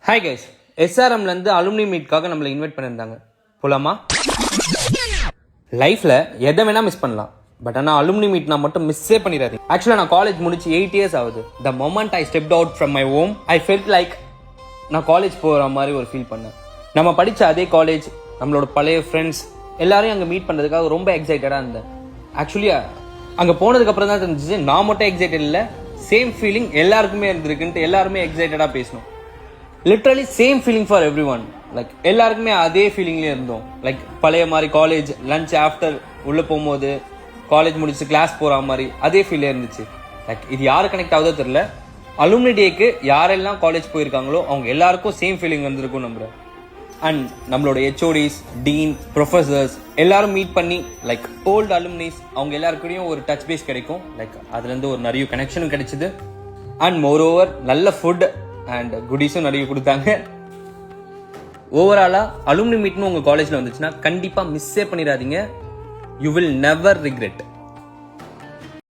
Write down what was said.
Hi guys, எஸ்ஆர்எம்லேருந்து alumni மீட்காக நம்மளை invite பண்ணியிருந்தாங்க. போலாமா? லைஃப்பில் எதை வேணால் மிஸ் பண்ணலாம், பட் ஆனால் அலுமினி மீட் நான் மட்டும் மிஸ்ஸே பண்ணிடாதீங்க. ஆக்சுவலாக நான் காலேஜ் முடிச்சு 8 years ஆகுது. The moment I stepped out from my home I felt like நான் காலேஜ் போகிற மாதிரி ஒரு ஃபீல் பண்ணேன். நம்ம படித்த அதே காலேஜ், நம்மளோட பழைய ஃப்ரெண்ட்ஸ் எல்லாரையும் அங்கே மீட் பண்ணுறதுக்காக ரொம்ப எக்ஸைட்டடாக இருந்தேன். ஆக்சுவலி அங்கே போனதுக்கப்புறம் தான் தெரிஞ்சிச்சு, நான் மட்டும் எக்ஸைட்டட் இல்லை, சேம் ஃபீலிங் எல்லாருக்குமே இருந்திருக்குன்ட்டு எல்லாருமே எக்ஸைட்டடாக பேசணும். Literally same feeling for every one. Like எல்லாருக்குமே அதே ஃபீலிங்லேயே இருந்தோம். லைக் பழைய மாதிரி காலேஜ் லஞ்ச் ஆஃப்டர் உள்ளே போகும்போது காலேஜ் முடிச்சு கிளாஸ் போகிற மாதிரி அதே ஃபீலே இருந்துச்சு. லைக் இது யாரு கனெக்ட் ஆகுதோ தெரியல, அலுமினி டேக்கு யாரெல்லாம் காலேஜ் போயிருக்காங்களோ அவங்க எல்லாருக்கும் சேம் ஃபீலிங் வந்திருக்கும் நம்புறேன். அண்ட் நம்மளோட ஹெச்ஓடிஸ், டீன், ப்ரொஃபசர்ஸ் எல்லாரும் மீட் பண்ணி லைக் ஓல்டு அலுமினிஸ் அவங்க எல்லாருக்கூடையும் ஒரு டச் பேஸ் கிடைக்கும். லைக் அதுலேருந்து ஒரு நிறைய கனெக்ஷனும் கிடைச்சிது. அண்ட் மோர் ஓவர் நல்ல ஃபுட் அண்ட் குடீஸும் நிறைய கொடுத்தாங்க. ஓவராலாக அலுமினி மீட்னு உங்கள் காலேஜில் வந்துச்சுன்னா கண்டிப்பாக மிஸ்ஸே பண்ணிடாதீங்க. You will never regret.